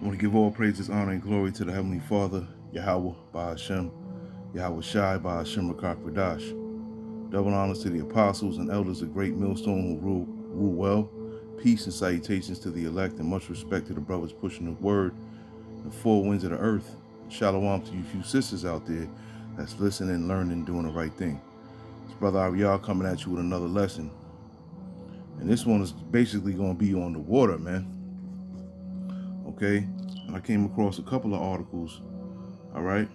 I want to give all praises, honor, and glory to the Heavenly Father, Yahweh, Bahashem, Yahweh Shai, Bahashem, Rakak Radash. Double honors to the apostles and elders of Great Millstone who rule well. Peace and salutations to the elect, and much respect to the brothers pushing the word, the four winds of the earth. Shalom to you few sisters out there that's listening, learning, doing the right thing. It's Brother Ariel coming at you with another lesson. And this one is basically going to be on the water, man. Okay? And I came across a couple of articles, all right?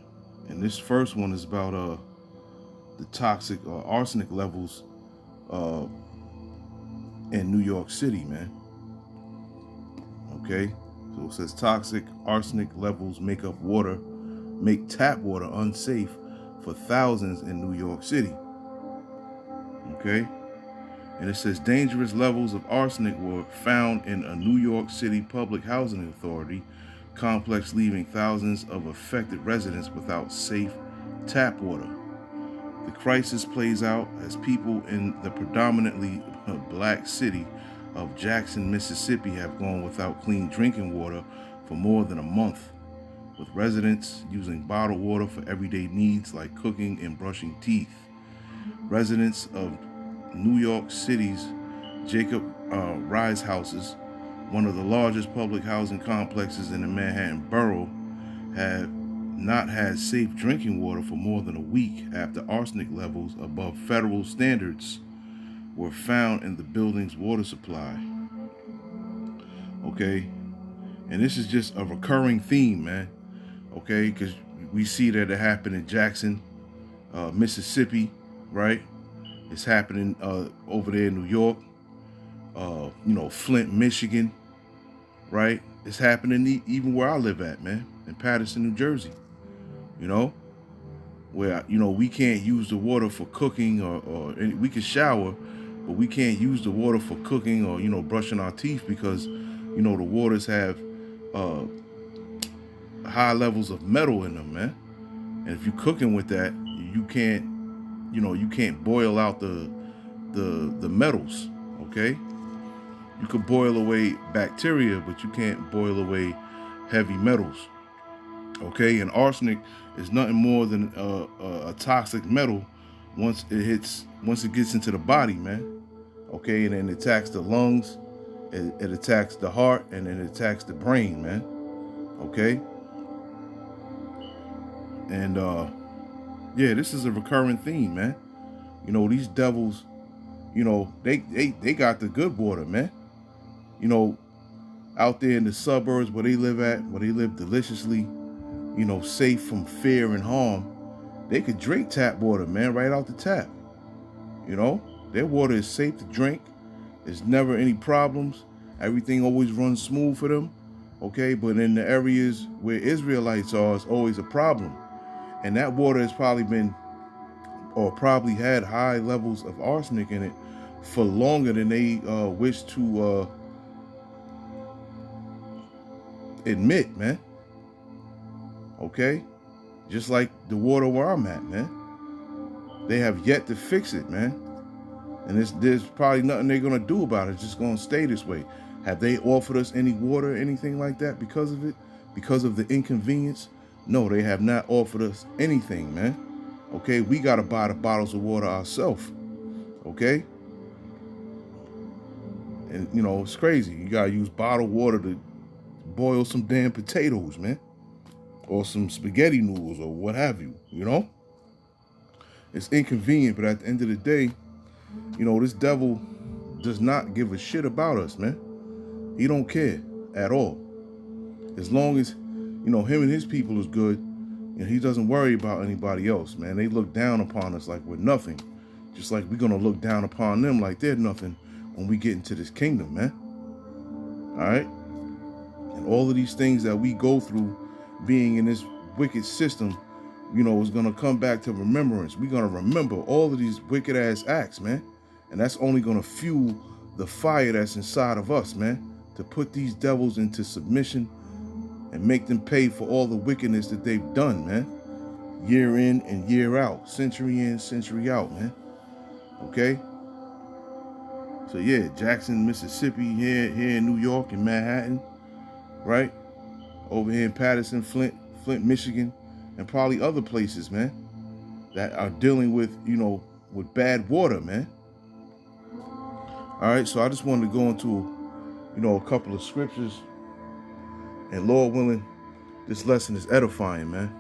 And this first one is about the toxic arsenic levels in New York City, man. Okay? So it says toxic arsenic levels make tap water unsafe for thousands in New York City. Okay? And it says dangerous levels of arsenic were found in a New York City public housing authority complex, leaving thousands of affected residents without safe tap water. The crisis plays out as people in the predominantly black city of Jackson, Mississippi have gone without clean drinking water for more than a month, with residents using bottled water for everyday needs like cooking and brushing teeth. Residents of New York City's Jacob Rise houses, one of the largest public housing complexes in the Manhattan borough, have not had safe drinking water for more than a week after arsenic levels above federal standards were found in the building's water supply. Okay, and this is just a recurring theme, man. Okay, because we see that it happened in Jackson, Mississippi, right? It's happening over there in New York, Flint, Michigan, right? It's happening even where I live at, man, in Paterson, New Jersey, where, we can't use the water for cooking or we can shower, but we can't use the water for cooking or, brushing our teeth because, the waters have high levels of metal in them, man. And if you're cooking with that, you can't boil out the metals, okay? You could boil away bacteria, but you can't boil away heavy metals, okay? And arsenic is nothing more than a toxic metal once it gets into the body, man, okay? And then it attacks the lungs, it attacks the heart, and then it attacks the brain, man, okay? And yeah, this is a recurring theme, man. These devils, they got the good water, man. Out there in the suburbs where they live deliciously, safe from fear and harm, they could drink tap water, man, right out the tap. Their water is safe to drink. There's never any problems. Everything always runs smooth for them, okay? But in the areas where Israelites are, it's always a problem. And that water has probably had high levels of arsenic in it for longer than they wish to admit, man. Okay? Just like the water where I'm at, man. They have yet to fix it, man. And there's probably nothing they're going to do about it. It's just going to stay this way. Have they offered us any water or anything like that because of it? Because of the inconvenience? No, they have not offered us anything, man. Okay, we got to buy the bottles of water ourselves. Okay? And, it's crazy. You got to use bottled water to boil some damn potatoes, man. Or some spaghetti noodles or what have you, It's inconvenient, but at the end of the day, this devil does not give a shit about us, man. He don't care at all. As long as, him and his people is good, and he doesn't worry about anybody else, man. They look down upon us like we're nothing. Just like we're going to look down upon them like they're nothing when we get into this kingdom, man. All right? And all of these things that we go through being in this wicked system, is going to come back to remembrance. We're going to remember all of these wicked ass acts, man. And that's only going to fuel the fire that's inside of us, man, to put these devils into submission and make them pay for all the wickedness that they've done, man. Year in and year out, century in, century out, man. Okay? So yeah, Jackson, Mississippi, here in New York and Manhattan, right? over here in Patterson, Flint, Michigan, and probably other places, man, that are dealing with, with bad water, man. All right, so I just wanted to go into, a couple of scriptures, and Lord willing, this lesson is edifying, man.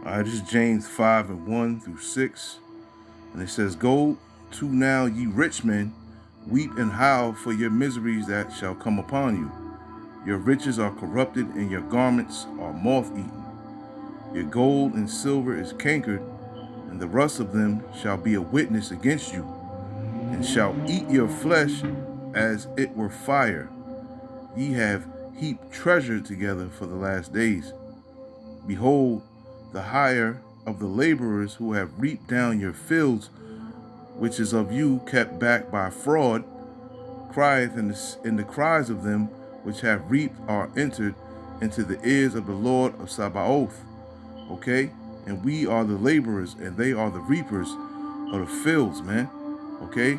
All right, this is James 5:1-6, and it says, "Go to now, ye rich men, weep and howl for your miseries that shall come upon you. Your riches are corrupted, and your garments are moth-eaten. Your gold and silver is cankered, and the rust of them shall be a witness against you, and shall eat your flesh as it were fire. Ye have heaped treasure together for the last days. Behold, the hire of the laborers who have reaped down your fields, which is of you kept back by fraud, crieth, and the cries of them which have reaped are entered into the ears of the Lord of Sabaoth." Okay? And we are the laborers, and they are the reapers of the fields, man. Okay?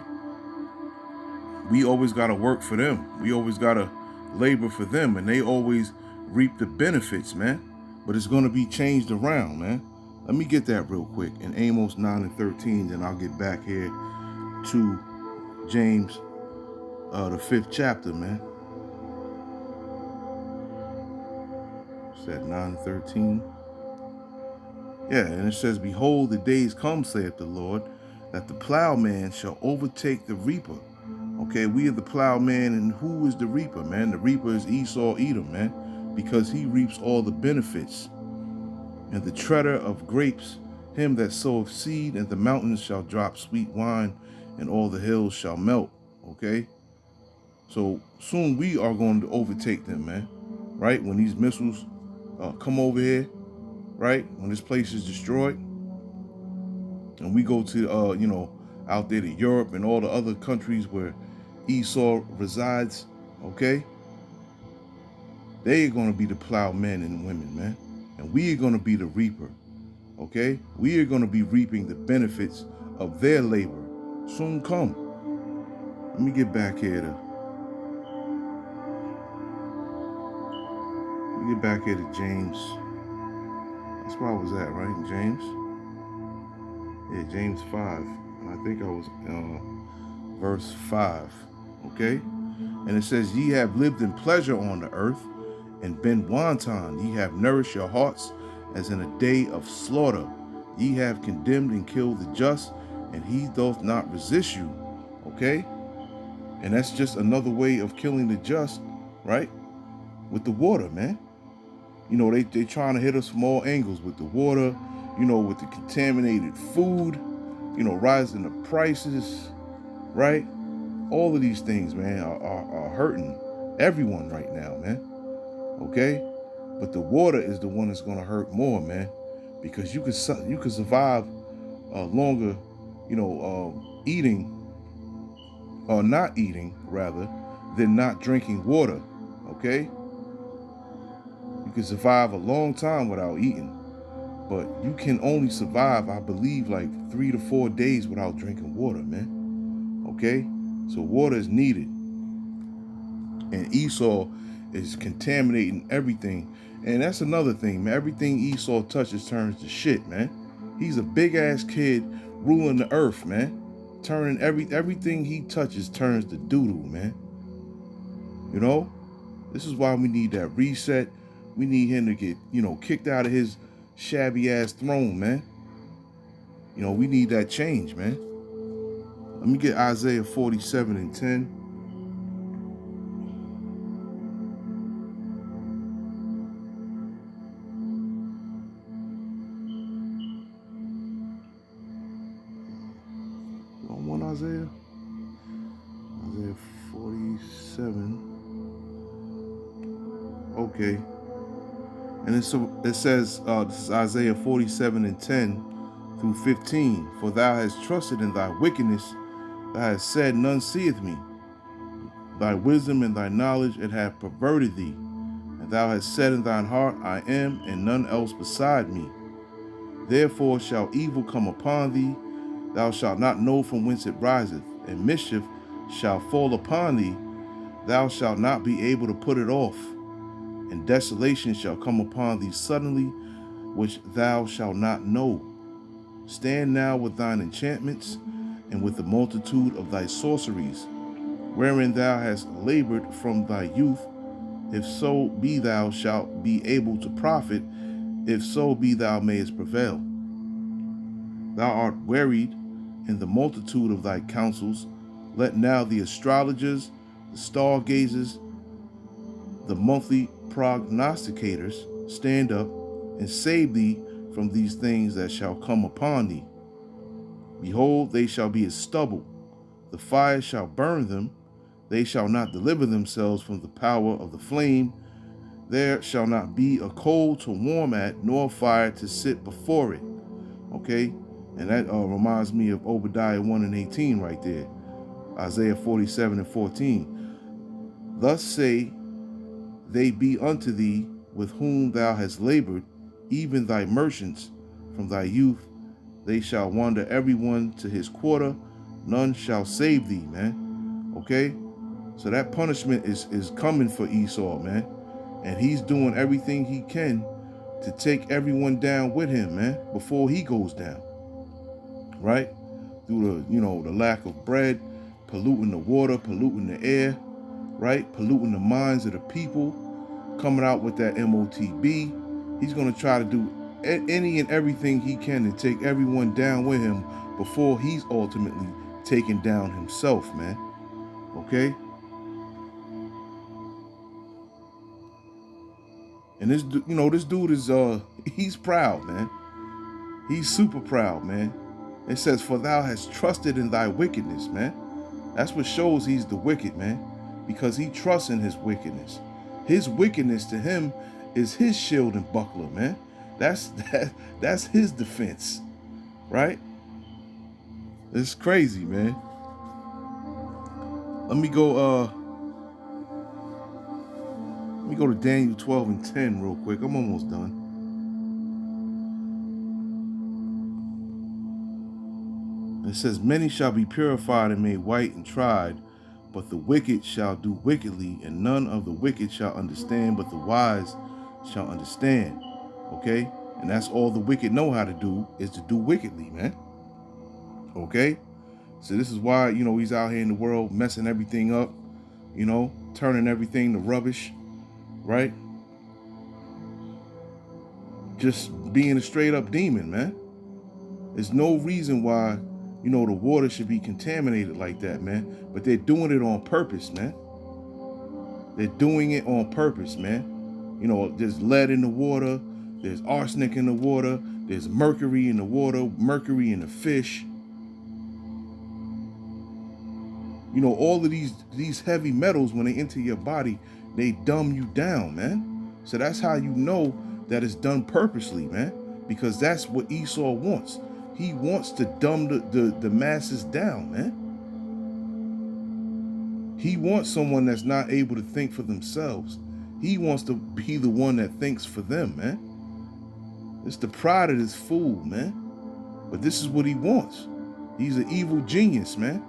We always got to work for them. We always got to labor for them, and they always reap the benefits, man. But it's going to be changed around, man. Let me get that real quick. In Amos 9:13, then I'll get back here to James, the 5th chapter, man. It's at 9:13. Yeah, and it says, "Behold, the days come, saith the Lord, that the plowman shall overtake the reaper." Okay, we are the plowman, and who is the reaper, man? The reaper is Esau Edom, man, because he reaps all the benefits. "And the treader of grapes, him that soweth seed, and the mountains shall drop sweet wine, and all the hills shall melt." Okay, so soon we are going to overtake them, man. Right, when these missiles come over here, right, when this place is destroyed, and we go to out there to Europe and all the other countries where Esau resides, okay, they are going to be the plowmen and women, man, and we are going to be the reaper. Okay, we are going to be reaping the benefits of their labor. Soon come. Let me get back here to James. That's where I was at, right? In James. Yeah, James 5. And I think I was verse 5. Okay? And it says, "Ye have lived in pleasure on the earth, and been wanton. Ye have nourished your hearts as in a day of slaughter. Ye have condemned and killed the just, and he doth not resist you." Okay? And that's just another way of killing the just, right? With the water, man. They trying to hit us from all angles with the water, with the contaminated food, rising the prices, right? All of these things, man, are hurting everyone right now, man. Okay? But the water is the one that's going to hurt more, man, because you could survive longer, eating or not eating, rather, than not drinking water. Okay? You can survive a long time without eating, but you can only survive, I believe, like 3 to 4 days without drinking water, man. Okay? So water is needed. And Esau is contaminating everything. And that's another thing, man. Everything Esau touches turns to shit, man. He's a big ass kid ruling the earth, man. Turning everything he touches turns to doo-doo, man. This is why we need that reset. We need him to get, kicked out of his shabby ass throne, man. We need that change, man. Let me get Isaiah 47:10. Isaiah 47. Okay. And it says, this is Isaiah 47:10-15. "For thou hast trusted in thy wickedness, thou hast said, none seeth me. Thy wisdom and thy knowledge, it hath perverted thee. And thou hast said in thine heart, I am, and none else beside me. Therefore shall evil come upon thee, thou shalt not know from whence it riseth, and mischief shall fall upon thee, thou shalt not be able to put it off, and desolation shall come upon thee suddenly, which thou shalt not know. Stand now with thine enchantments, and with the multitude of thy sorceries, wherein thou hast labored from thy youth, if so be thou shalt be able to profit, if so be thou mayest prevail. Thou art wearied in the multitude of thy counsels. Let now the astrologers, the stargazers, the monthly prognosticators stand up and save thee from these things that shall come upon thee. Behold, they shall be as stubble. The fire shall burn them. They shall not deliver themselves from the power of the flame. There shall not be a coal to warm at, nor fire to sit before it. Okay? And that reminds me of Obadiah 1 and 18 right there. Isaiah 47 and 14. Thus say they be unto thee with whom thou hast labored, even thy merchants from thy youth. They shall wander every one to his quarter. None shall save thee, man. Okay? So that punishment is coming for Esau, man. And he's doing everything he can to take everyone down with him, man, before he goes down. Right? Through the lack of bread, polluting the water, polluting the air, right? Polluting the minds of the people, coming out with that MOTB. He's going to try to do any and everything he can to take everyone down with him before he's ultimately taken down himself, man. Okay? And this dude is, he's proud, man. He's super proud, man. It says, for thou hast trusted in thy wickedness, man. That's what shows he's the wicked, man. Because he trusts in his wickedness. His wickedness to him is his shield and buckler, man. That's his defense, right? It's crazy, man. Let me go to Daniel 12 and 10 real quick. I'm almost done. It says, many shall be purified and made white and tried, but the wicked shall do wickedly, and none of the wicked shall understand, but the wise shall understand. Okay? And that's all the wicked know how to do, is to do wickedly, man. Okay? So this is why, he's out here in the world messing everything up, turning everything to rubbish, right? Just being a straight up demon, man. There's no reason why, the water should be contaminated like that, man. But they're doing it on purpose, man. They're doing it on purpose, man. There's lead in the water. There's arsenic in the water. There's mercury in the water, mercury in the fish. All of these heavy metals, when they enter your body, they dumb you down, man. So that's how you know that it's done purposely, man. Because that's what Esau wants. He wants to dumb the masses down, man. He wants someone that's not able to think for themselves. He wants to be the one that thinks for them, man. It's the pride of this fool, man. But this is what he wants. He's an evil genius, man.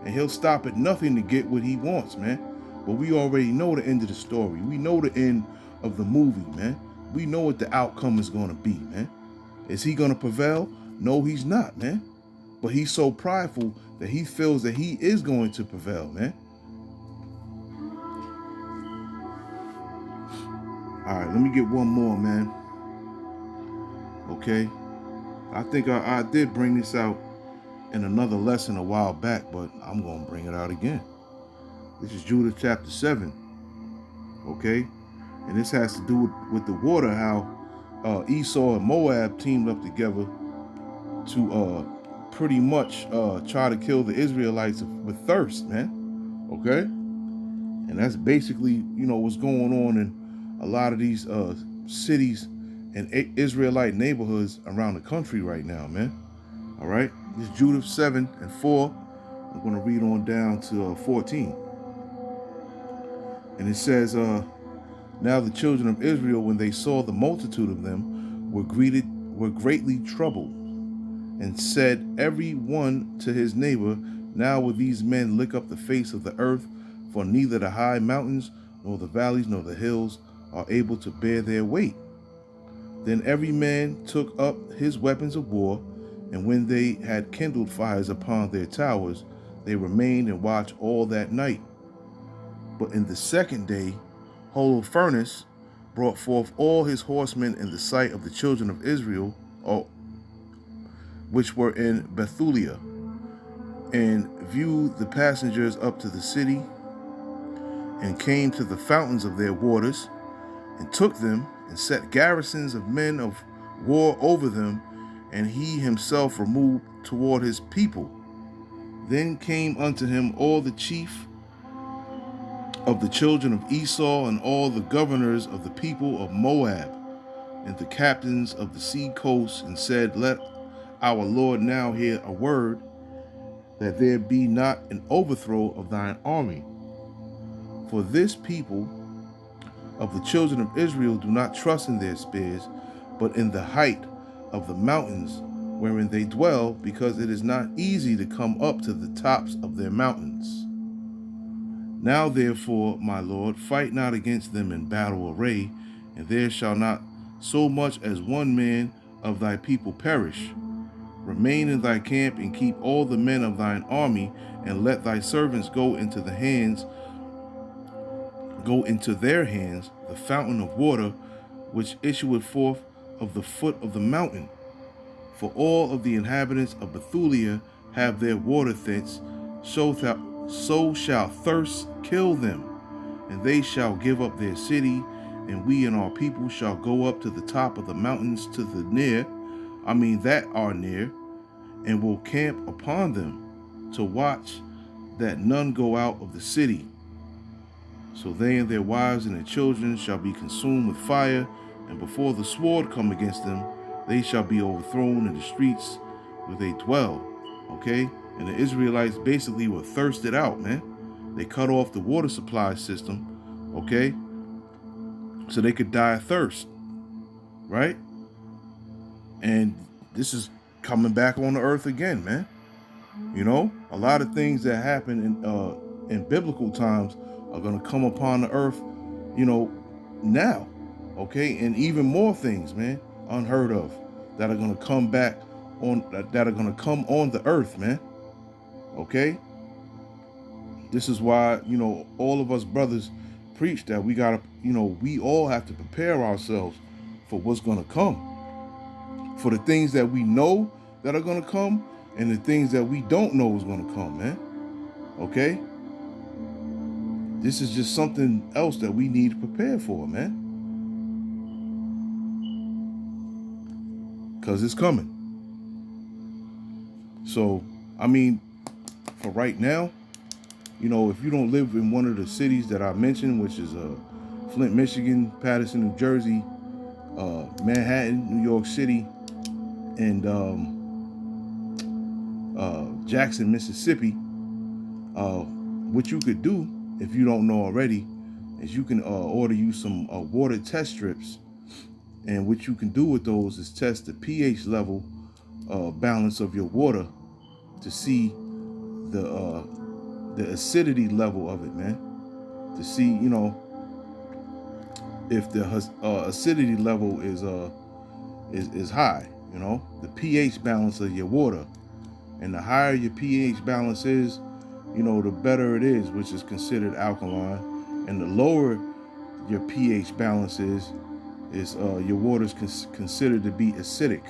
And he'll stop at nothing to get what he wants, man. But we already know the end of the story. We know the end of the movie, man. We know what the outcome is going to be, man. Is he going to prevail? No, he's not, man. But he's so prideful that he feels that he is going to prevail, man. All right, let me get one more, man. Okay. I think I did bring this out in another lesson a while back, but I'm going to bring it out again. This is Judah chapter 7. Okay. And this has to do with the water, how Esau and Moab teamed up together to pretty much try to kill the Israelites with thirst, man. Okay? And that's basically, what's going on in a lot of these cities and Israelite neighborhoods around the country right now, man. All right? This is Judah 7 and 4. I'm going to read on down to 14. And it says, now the children of Israel, when they saw the multitude of them, were greatly troubled, and said every one to his neighbor, now will these men lick up the face of the earth for neither the high mountains, nor the valleys, nor the hills are able to bear their weight. Then every man took up his weapons of war, and when they had kindled fires upon their towers, they remained and watched all that night. But in the second day, Holofernes brought forth all his horsemen in the sight of the children of Israel, which were in Bethulia, and viewed the passengers up to the city, and came to the fountains of their waters, and took them, and set garrisons of men of war over them, and he himself removed toward his people. Then came unto him all the chief of the children of Esau, and all the governors of the people of Moab, and the captains of the sea coast, and said, Let our Lord now hear a word, that there be not an overthrow of thine army. For this people of the children of Israel do not trust in their spears, but in the height of the mountains wherein they dwell, because it is not easy to come up to the tops of their mountains. Now therefore, my Lord, fight not against them in battle array, and there shall not so much as one man of thy people perish. Remain in thy camp, and keep all the men of thine army, and let thy servants go into their hands, the fountain of water, which issueth forth of the foot of the mountain. For all of the inhabitants of Bethulia have their water thence, so shall thirst kill them, and they shall give up their city, and we and our people shall go up to the top of the mountains to the that are near, and will camp upon them, to watch that none go out of the city. So they and their wives and their children shall be consumed with fire, and before the sword come against them, they shall be overthrown in the streets where they dwell. Okay? And the Israelites basically were thirsted out, man. They cut off the water supply system, okay? So they could die of thirst, right? And this is coming back on the earth again, man. You know, a lot of things that happen in biblical times are going to come upon the earth, you know, now, okay? And even more things, man, unheard of, that are going to come back on, that are going to come on the earth, man. Okay? This is why, you know, all of us brothers preach that we got to, you know, we all have to prepare ourselves for what's going to come. For the things that we know that are going to come, and the things that we don't know is going to come, man. Okay? This is just something else that we need to prepare for, man. Because it's coming. So, I mean, for right now, you know, if you don't live in one of the cities that I mentioned, which is Flint, Michigan, Paterson, New Jersey, Manhattan, New York City, and Jackson, Mississippi, what you could do, if you don't know already, is you can order you some water test strips. And what you can do with those is test the pH level balance of your water to see the acidity level of it, man. To see, you know, if the acidity level is high, you know, the pH balance of your water. And the higher your pH balance is, you know, the better it is, which is considered alkaline. And the lower your pH balance is your water is considered to be acidic.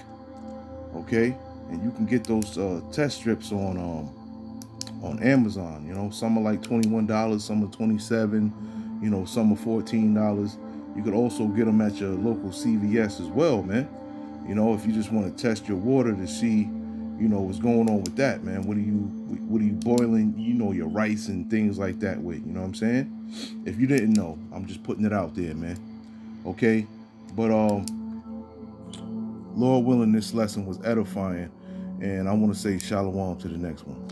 Okay? And you can get those test strips on Amazon. You know, some are like $21, some are $27, you know, some are $14. You could also get them at your local CVS as well, man. You know, if you just want to test your water to see, you know, what's going on with that, man. What are you boiling, you know, your rice and things like that with, you know what I'm saying? If you didn't know, I'm just putting it out there, man. Okay? But Lord willing, this lesson was edifying, and I want to say shalom to the next one.